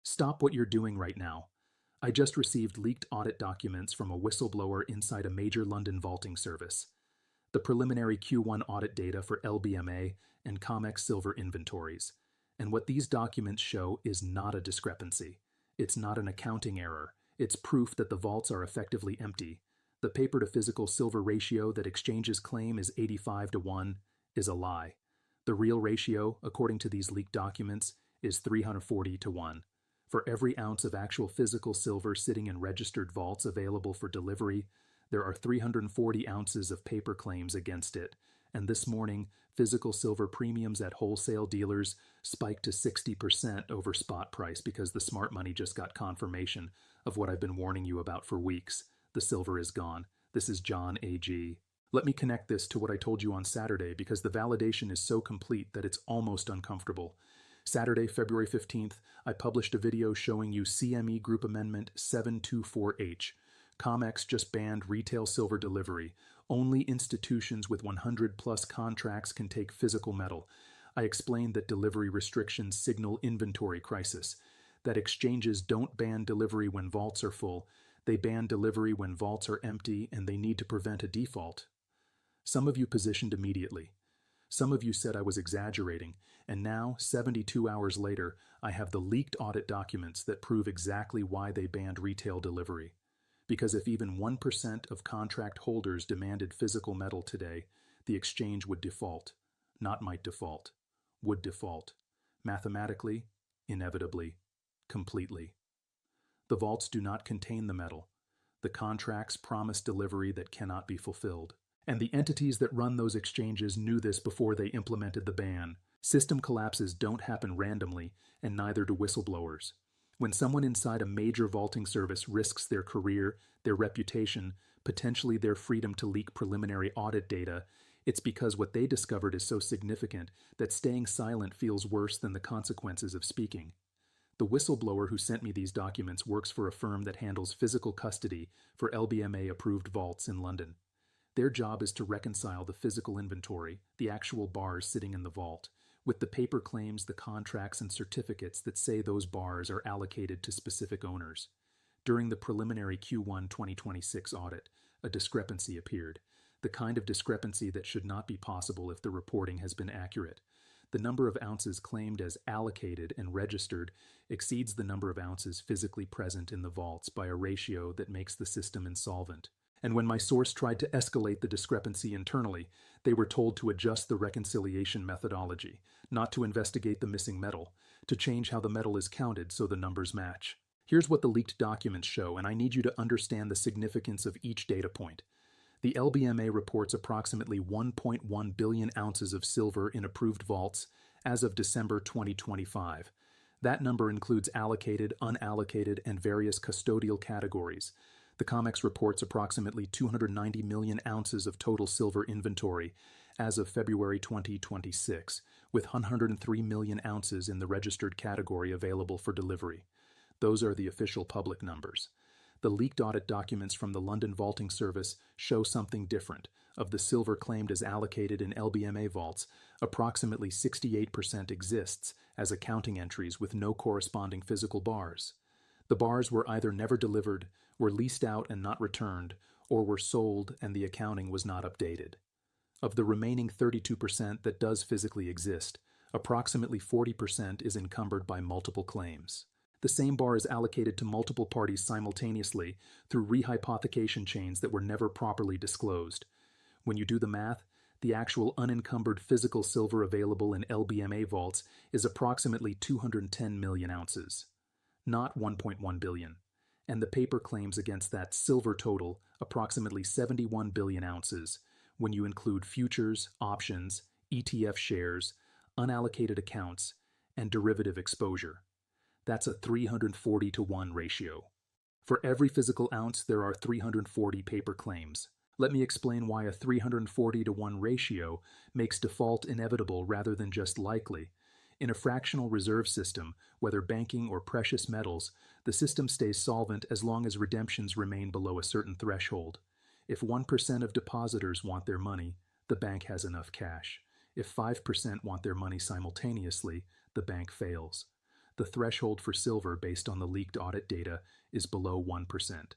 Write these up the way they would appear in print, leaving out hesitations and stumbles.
Stop what you're doing right now. I just received leaked audit documents from a whistleblower inside a major London vaulting service. The preliminary Q1 audit data for LBMA and ComEx silver inventories. And what these documents show is not a discrepancy. It's not an accounting error. It's proof that the vaults are effectively empty. The paper-to-physical silver ratio that exchanges claim is 85-1 is a lie. The real ratio, according to these leaked documents, is 340-1. For every ounce of actual physical silver sitting in registered vaults available for delivery, there are 340 ounces of paper claims against it, and this morning, physical silver premiums at wholesale dealers spiked to 60% over spot price because the smart money just got confirmation of what I've been warning you about for weeks. The silver is gone. This is John AG. Let me connect this to what I told you on Saturday because the validation is so complete that it's almost uncomfortable. Saturday, February 15th, I published a video showing you CME Group Amendment 724H. ComEx just banned retail silver delivery. Only institutions with 100-plus contracts can take physical metal. I explained that delivery restrictions signal inventory crisis, that exchanges don't ban delivery when vaults are full. They ban delivery when vaults are empty, and they need to prevent a default. Some of you positioned immediately. Some of you said I was exaggerating, and now, 72 hours later, I have the leaked audit documents that prove exactly why they banned retail delivery. Because if even 1% of contract holders demanded physical metal today, the exchange would default. Not might default. Would default. Mathematically, inevitably, completely. The vaults do not contain the metal. The contracts promise delivery that cannot be fulfilled. And the entities that run those exchanges knew this before they implemented the ban. System collapses don't happen randomly, and neither do whistleblowers. When someone inside a major vaulting service risks their career, their reputation, potentially their freedom to leak preliminary audit data, it's because what they discovered is so significant that staying silent feels worse than the consequences of speaking. The whistleblower who sent me these documents works for a firm that handles physical custody for LBMA-approved vaults in London. Their job is to reconcile the physical inventory, the actual bars sitting in the vault, with the paper claims, the contracts, and certificates that say those bars are allocated to specific owners. During the preliminary Q1 2026 audit, a discrepancy appeared, the kind of discrepancy that should not be possible if the reporting has been accurate. The number of ounces claimed as allocated and registered exceeds the number of ounces physically present in the vaults by a ratio that makes the system insolvent. And when my source tried to escalate the discrepancy internally, they were told to adjust the reconciliation methodology, not to investigate the missing metal, to change how the metal is counted so the numbers match. Here's what the leaked documents show, and I need you to understand the significance of each data point. The LBMA reports approximately 1.1 billion ounces of silver in approved vaults as of December 2025. That number includes allocated, unallocated, and various custodial categories. The ComEx reports approximately 290 million ounces of total silver inventory as of February 2026, with 103 million ounces in the registered category available for delivery. Those are the official public numbers. The leaked audit documents from the London Vaulting Service show something different. Of the silver claimed as allocated in LBMA vaults, approximately 68% exists as accounting entries with no corresponding physical bars. The bars were either never delivered, were leased out and not returned, or were sold and the accounting was not updated. Of the remaining 32% that does physically exist, approximately 40% is encumbered by multiple claims. The same bar is allocated to multiple parties simultaneously through rehypothecation chains that were never properly disclosed. When you do the math, the actual unencumbered physical silver available in LBMA vaults is approximately 210 million ounces, not 1.1 billion. And the paper claims against that silver total approximately 71 billion ounces when you include futures, options, ETF shares, unallocated accounts, and derivative exposure. That's a 340-1 ratio. For every physical ounce, there are 340 paper claims. Let me explain why a 340-1 ratio makes default inevitable rather than just likely. In a fractional reserve system, whether banking or precious metals, the system stays solvent as long as redemptions remain below a certain threshold. If 1% of depositors want their money, the bank has enough cash. If 5% want their money simultaneously, the bank fails. The threshold for silver based on the leaked audit data is below 1%.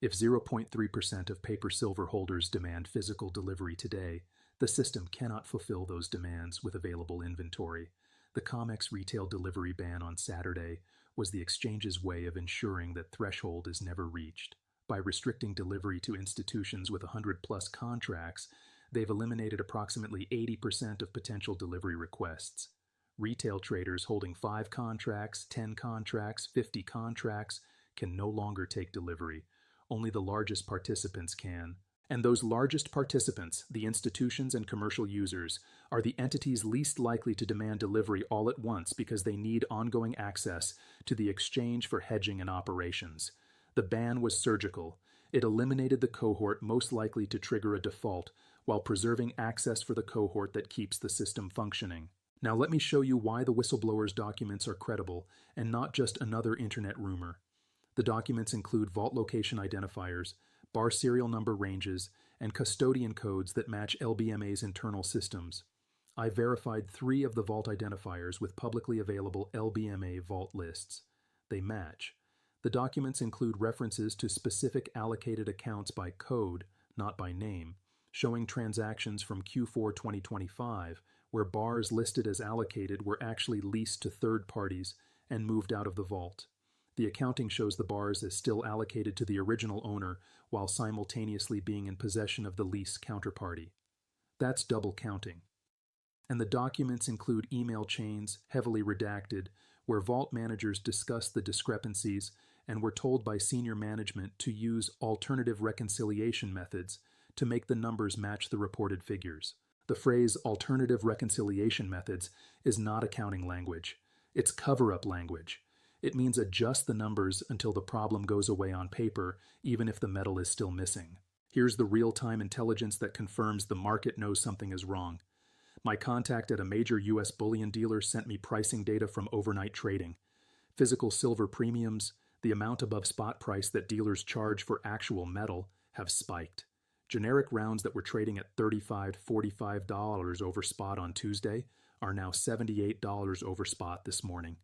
If 0.3% of paper silver holders demand physical delivery today, the system cannot fulfill those demands with available inventory. The ComEx retail delivery ban on Saturday was the exchange's way of ensuring that threshold is never reached. By restricting delivery to institutions with 100-plus contracts, they've eliminated approximately 80% of potential delivery requests. Retail traders holding 5 contracts, 10 contracts, 50 contracts can no longer take delivery. Only the largest participants can. And those largest participants, the institutions and commercial users, are the entities least likely to demand delivery all at once because they need ongoing access to the exchange for hedging and operations. The ban was surgical. It eliminated the cohort most likely to trigger a default while preserving access for the cohort that keeps the system functioning. Now let me show you why the whistleblower's documents are credible and not just another internet rumor. The documents include vault location identifiers, bar serial number ranges, and custodian codes that match LBMA's internal systems. I verified 3 of the vault identifiers with publicly available LBMA vault lists. They match. The documents include references to specific allocated accounts by code, not by name, showing transactions from Q4 2025 where bars listed as allocated were actually leased to third parties and moved out of the vault. The accounting shows the bars as still allocated to the original owner while simultaneously being in possession of the lease counterparty. That's double counting. And the documents include email chains, heavily redacted, where vault managers discuss the discrepancies and were told by senior management to use alternative reconciliation methods to make the numbers match the reported figures. The phrase alternative reconciliation methods is not accounting language. It's cover-up language. It means adjust the numbers until the problem goes away on paper, even if the metal is still missing. Here's the real-time intelligence that confirms the market knows something is wrong. My contact at a major U.S. bullion dealer sent me pricing data from overnight trading. Physical silver premiums, the amount above spot price that dealers charge for actual metal, have spiked. Generic rounds that were trading at $35 to $45 over spot on Tuesday are now $78 over spot this morning.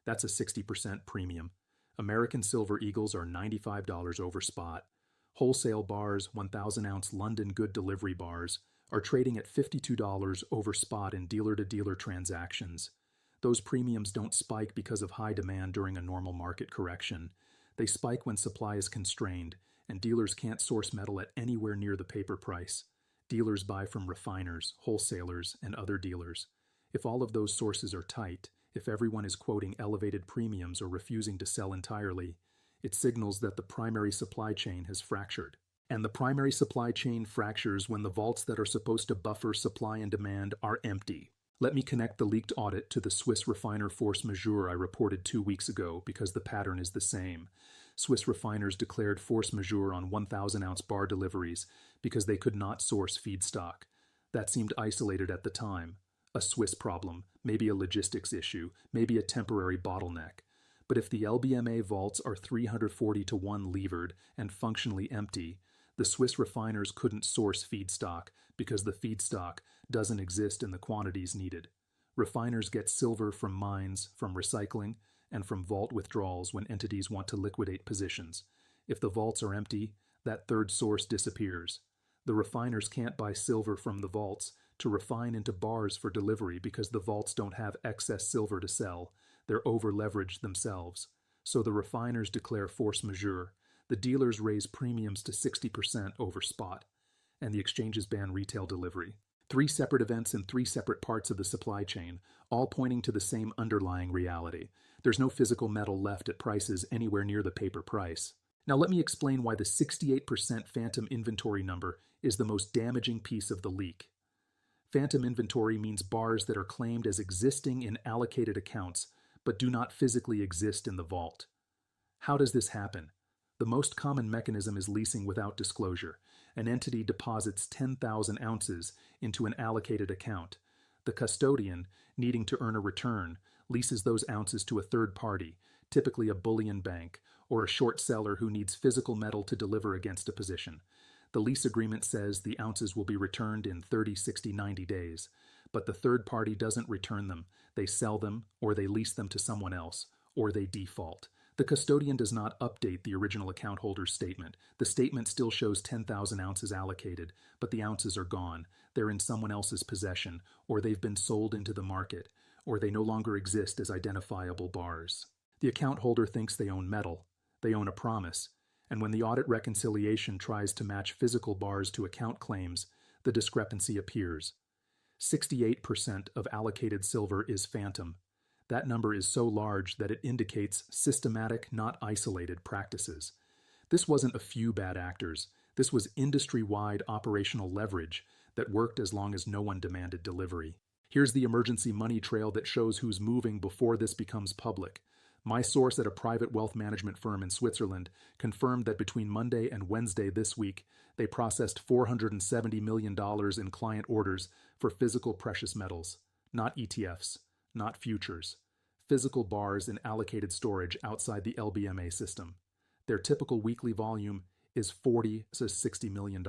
That's a 60% premium. American Silver Eagles are $95 over spot. Wholesale bars, 1,000-ounce London Good Delivery bars, are trading at $52 over spot in dealer-to-dealer transactions. Those premiums don't spike because of high demand during a normal market correction. They spike when supply is constrained, and dealers can't source metal at anywhere near the paper price. Dealers buy from refiners, wholesalers, and other dealers. If all of those sources are tight, if everyone is quoting elevated premiums or refusing to sell entirely, it signals that the primary supply chain has fractured. And the primary supply chain fractures when the vaults that are supposed to buffer supply and demand are empty. Let me connect the leaked audit to the Swiss refiner force majeure I reported 2 weeks ago because the pattern is the same. Swiss refiners declared force majeure on 1,000-ounce bar deliveries because they could not source feedstock. That seemed isolated at the time. A Swiss problem, maybe a logistics issue, maybe a temporary bottleneck. But if the LBMA vaults are 340 to 1 levered and functionally empty, the Swiss refiners couldn't source feedstock because the feedstock doesn't exist in the quantities needed. Refiners get silver from mines, from recycling, and from vault withdrawals when entities want to liquidate positions. If the vaults are empty, that third source disappears. The refiners can't buy silver from the vaults to refine into bars for delivery because the vaults don't have excess silver to sell. They're over-leveraged themselves. So the refiners declare force majeure. The dealers raise premiums to 60% over spot. And the exchanges ban retail delivery. 3 separate events in 3 separate parts of the supply chain, all pointing to the same underlying reality. There's no physical metal left at prices anywhere near the paper price. Now let me explain why the 68% phantom inventory number is the most damaging piece of the leak. Phantom inventory means bars that are claimed as existing in allocated accounts, but do not physically exist in the vault. How does this happen? The most common mechanism is leasing without disclosure. An entity deposits 10,000 ounces into an allocated account. The custodian, needing to earn a return, leases those ounces to a third party, typically a bullion bank, or a short seller who needs physical metal to deliver against a position. The lease agreement says the ounces will be returned in 30, 60, 90 days, but the third party doesn't return them. They sell them, or they lease them to someone else, or they default. The custodian does not update the original account holder's statement. The statement still shows 10,000 ounces allocated, but the ounces are gone. They're in someone else's possession, or they've been sold into the market, or they no longer exist as identifiable bars. The account holder thinks they own metal. They own a promise. And when the audit reconciliation tries to match physical bars to account claims, the discrepancy appears. 68% of allocated silver is phantom. That number is so large that it indicates systematic, not isolated practices. This wasn't a few bad actors. This was industry-wide operational leverage that worked as long as no one demanded delivery. Here's the emergency money trail that shows who's moving before this becomes public. My source at a private wealth management firm in Switzerland confirmed that between Monday and Wednesday this week, they processed $470 million in client orders for physical precious metals, not ETFs, not futures, physical bars in allocated storage outside the LBMA system. Their typical weekly volume is $40 to $60 million.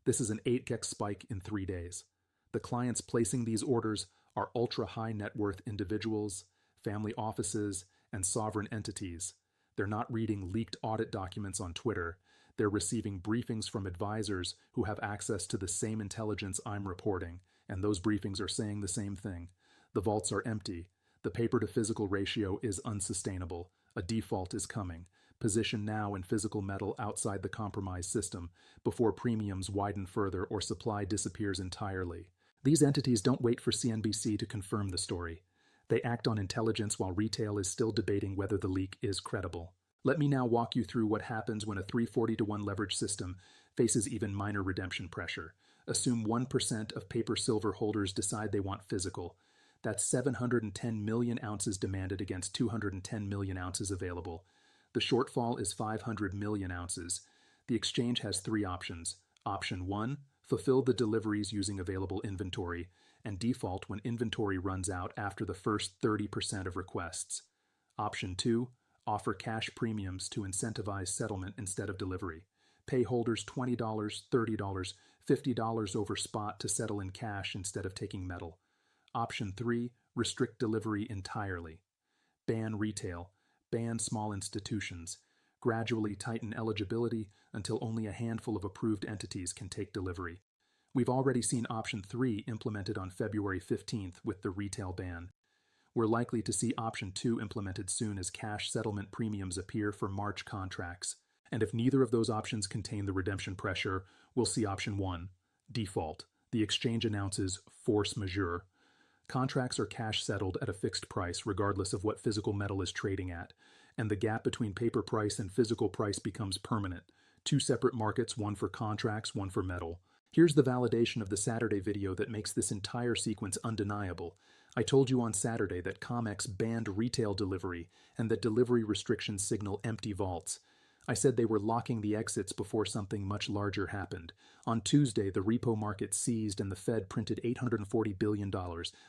This is an 8x spike in 3 days. The clients placing these orders are ultra-high net worth individuals, family offices, and sovereign entities. They're not reading leaked audit documents on Twitter. They're receiving briefings from advisors who have access to the same intelligence I'm reporting, and those briefings are saying the same thing. The vaults are empty. The paper-to-physical ratio is unsustainable. A default is coming. Position now in physical metal outside the compromised system before premiums widen further or supply disappears entirely. These entities don't wait for CNBC to confirm the story. They act on intelligence while retail is still debating whether the leak is credible. Let me now walk you through what happens when a 340-to-1 leverage system faces even minor redemption pressure. Assume 1% of paper silver holders decide they want physical. That's 710 million ounces demanded against 210 million ounces available. The shortfall is 500 million ounces. The exchange has 3 options. Option 1, fulfill the deliveries using available inventory, and default when inventory runs out after the first 30% of requests. Option 2, offer cash premiums to incentivize settlement instead of delivery. Pay holders $20, $30, $50 over spot to settle in cash instead of taking metal. Option 3, restrict delivery entirely. Ban retail, ban small institutions, gradually tighten eligibility until only a handful of approved entities can take delivery. We've already seen Option 3 implemented on February 15th with the retail ban. We're likely to see Option 2 implemented soon as cash settlement premiums appear for March contracts. And if neither of those options contain the redemption pressure, we'll see Option 1, default. The exchange announces force majeure. Contracts are cash settled at a fixed price regardless of what physical metal is trading at, and the gap between paper price and physical price becomes permanent. 2 separate markets, one for contracts, one for metal. Here's the validation of the Saturday video that makes this entire sequence undeniable. I told you on Saturday that ComEx banned retail delivery and that delivery restrictions signal empty vaults. I said they were locking the exits before something much larger happened. On Tuesday, the repo market seized and the Fed printed $840 billion.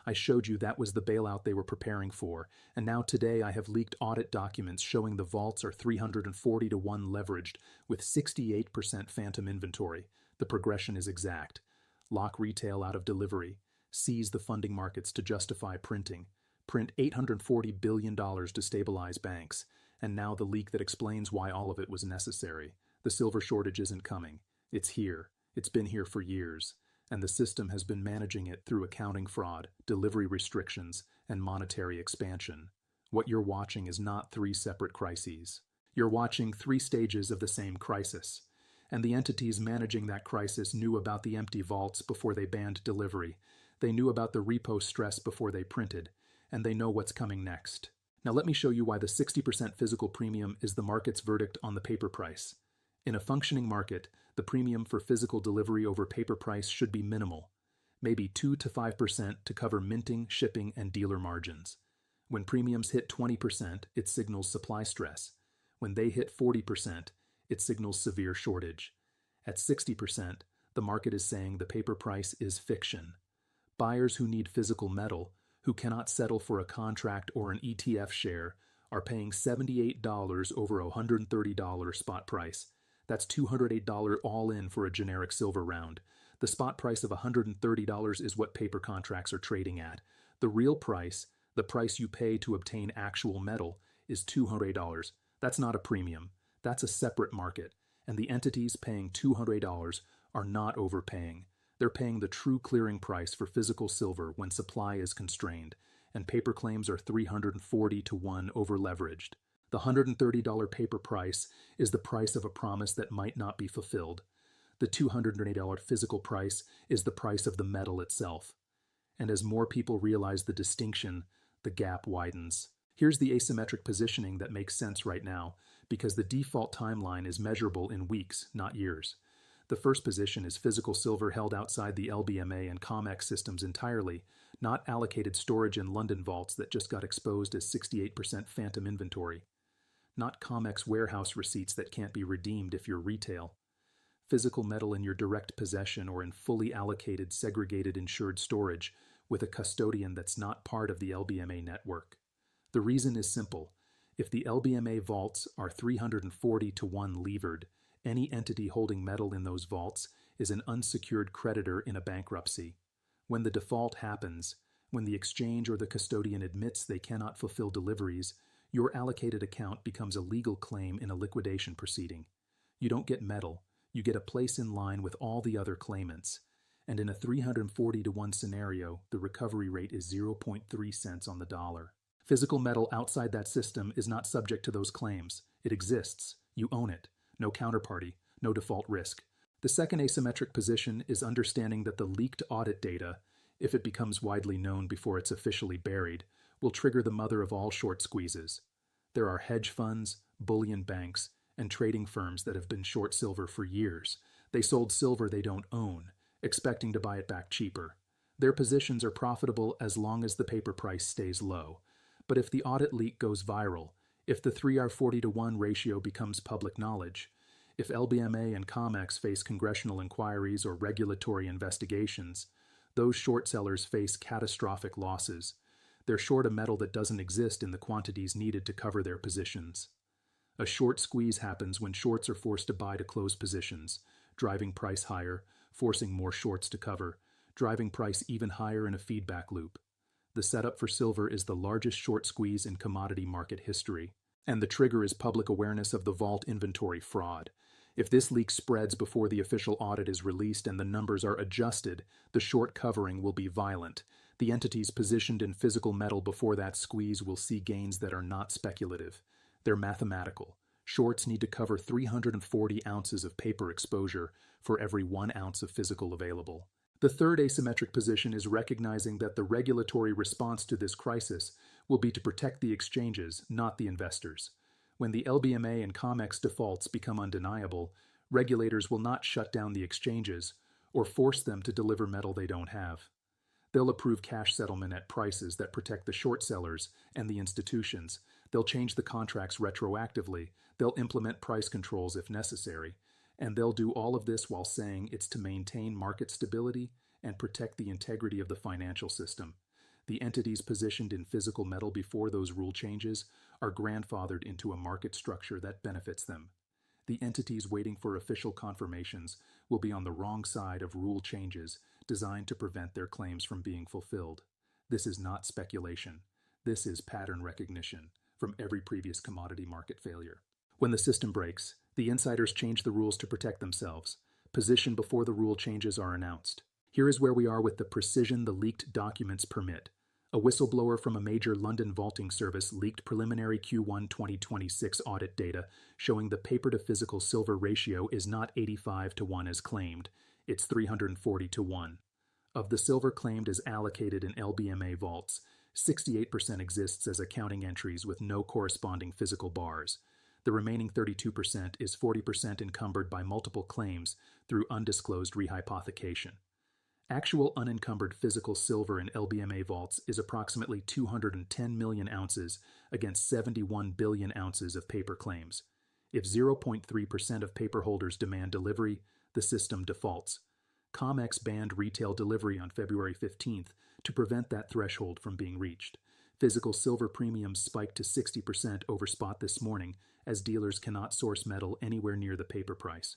I showed you that was the bailout they were preparing for. And now today I have leaked audit documents showing the vaults are 340 to 1 leveraged with 68% phantom inventory. The progression is exact. Lock retail out of delivery. Seize the funding markets to justify printing. Print $840 billion to stabilize banks. And now the leak that explains why all of it was necessary. The silver shortage isn't coming. It's here. It's been here for years. And the system has been managing it through accounting fraud, delivery restrictions, and monetary expansion. What you're watching is not 3 separate crises. You're watching 3 stages of the same crisis. And the entities managing that crisis knew about the empty vaults before they banned delivery. They knew about the repo stress before they printed. And they know what's coming next. Now let me show you why the 60% physical premium is the market's verdict on the paper price. In a functioning market, the premium for physical delivery over paper price should be minimal, maybe 2 to 5% to cover minting, shipping, and dealer margins. When premiums hit 20%, it signals supply stress. When they hit 40%, it signals severe shortage. At 60%, the market is saying the paper price is fiction. Buyers who need physical metal, who cannot settle for a contract or an ETF share, are paying $78 over a $130 spot price. That's $208 all in for a generic silver round. The spot price of $130 is what paper contracts are trading at. The real price, the price you pay to obtain actual metal, is $200. That's not a premium. That's a separate market, and the entities paying $200 are not overpaying. They're paying the true clearing price for physical silver when supply is constrained, and paper claims are 340 to 1 over-leveraged. The $130 paper price is the price of a promise that might not be fulfilled. The $280 physical price is the price of the metal itself. And as more people realize the distinction, the gap widens. Here's the asymmetric positioning that makes sense right now, because the default timeline is measurable in weeks, not years. The first position is physical silver held outside the LBMA and ComEx systems entirely, not allocated storage in London vaults that just got exposed as 68% phantom inventory. Not ComEx warehouse receipts that can't be redeemed if you're retail. Physical metal in your direct possession or in fully allocated, segregated insured storage with a custodian that's not part of the LBMA network. The reason is simple. If the LBMA vaults are 340 to 1 levered, any entity holding metal in those vaults is an unsecured creditor in a bankruptcy. When the default happens, when the exchange or the custodian admits they cannot fulfill deliveries, your allocated account becomes a legal claim in a liquidation proceeding. You don't get metal, you get a place in line with all the other claimants. And in a 340 to 1 scenario, the recovery rate is 0.3 cents on the dollar. Physical metal outside that system is not subject to those claims. It exists. You own it. No counterparty. No default risk. The second asymmetric position is understanding that the leaked audit data, if it becomes widely known before it's officially buried, will trigger the mother of all short squeezes. There are hedge funds, bullion banks, and trading firms that have been short silver for years. They sold silver they don't own, expecting to buy it back cheaper. Their positions are profitable as long as the paper price stays low. But if the audit leak goes viral, if the 3R40 to 1 ratio becomes public knowledge, if LBMA and ComEx face congressional inquiries or regulatory investigations, those short sellers face catastrophic losses. They're short a metal that doesn't exist in the quantities needed to cover their positions. A short squeeze happens when shorts are forced to buy to close positions, driving price higher, forcing more shorts to cover, driving price even higher in a feedback loop. The setup for silver is the largest short squeeze in commodity market history, and the trigger is public awareness of the vault inventory fraud. If this leak spreads before the official audit is released and the numbers are adjusted, the short covering will be violent. The entities positioned in physical metal before that squeeze will see gains that are not speculative. They're mathematical. Shorts need to cover 340 ounces of paper exposure for every 1 ounce of physical available. The third asymmetric position is recognizing that the regulatory response to this crisis will be to protect the exchanges, not the investors. When the LBMA and ComEx defaults become undeniable, regulators will not shut down the exchanges or force them to deliver metal they don't have. They'll approve cash settlement at prices that protect the short sellers and the institutions. They'll change the contracts retroactively. They'll implement price controls if necessary. And they'll do all of this while saying it's to maintain market stability and protect the integrity of the financial system. The entities positioned in physical metal before those rule changes are grandfathered into a market structure that benefits them. The entities waiting for official confirmations will be on the wrong side of rule changes designed to prevent their claims from being fulfilled. This is not speculation. This is pattern recognition from every previous commodity market failure. When the system breaks, the insiders change the rules to protect themselves. Position before the rule changes are announced. Here is where we are with the precision the leaked documents permit. A whistleblower from a major London vaulting service leaked preliminary Q1 2026 audit data showing the paper-to-physical silver ratio is not 85 to 1 as claimed. It's 340 to 1. Of the silver claimed as allocated in LBMA vaults, 68% exists as accounting entries with no corresponding physical bars. The remaining 32% is 40% encumbered by multiple claims through undisclosed rehypothecation. Actual unencumbered physical silver in LBMA vaults is approximately 210 million ounces against 71 billion ounces of paper claims. If 0.3% of paper holders demand delivery, the system defaults. ComEx banned retail delivery on February 15th to prevent that threshold from being reached. Physical silver premiums spiked to 60% over spot this morning as dealers cannot source metal anywhere near the paper price.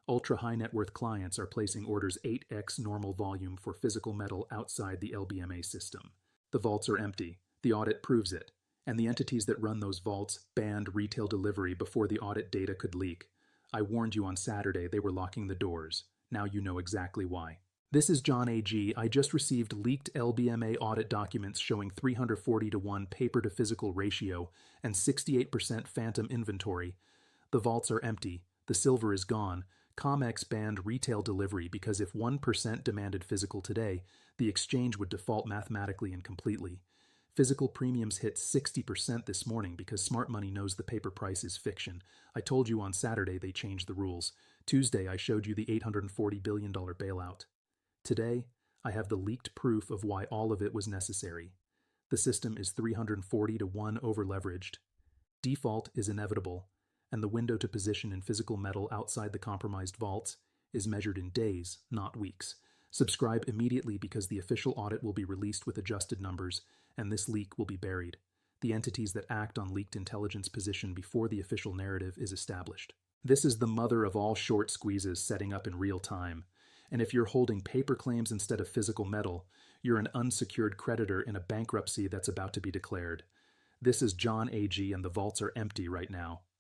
Ultra-high net worth clients are placing orders 8x normal volume for physical metal outside the LBMA system. The vaults are empty. The audit proves it. and the entities that run those vaults banned retail delivery before the audit data could leak. I warned you on Saturday they were locking the doors. Now you know exactly why. This is John AG. I just received leaked LBMA audit documents showing 340-to-1 paper-to-physical ratio and 68% phantom inventory. The vaults are empty. The silver is gone. ComEx banned retail delivery because if 1% demanded physical today, the exchange would default mathematically and completely. Physical premiums hit 60% this morning because smart money knows the paper price is fiction. I told you on Saturday they changed the rules. Tuesday I showed you the $840 billion bailout. Today, I have the leaked proof of why all of it was necessary. The system is 340-to-1 overleveraged. Default is inevitable, and the window to position in physical metal outside the compromised vaults is measured in days, not weeks. Subscribe immediately because the official audit will be released with adjusted numbers, and this leak will be buried. The entities that act on leaked intelligence position before the official narrative is established. This is the mother of all short squeezes setting up in real time. And if you're holding paper claims instead of physical metal, you're an unsecured creditor in a bankruptcy that's about to be declared. This is John AG, and the vaults are empty right now.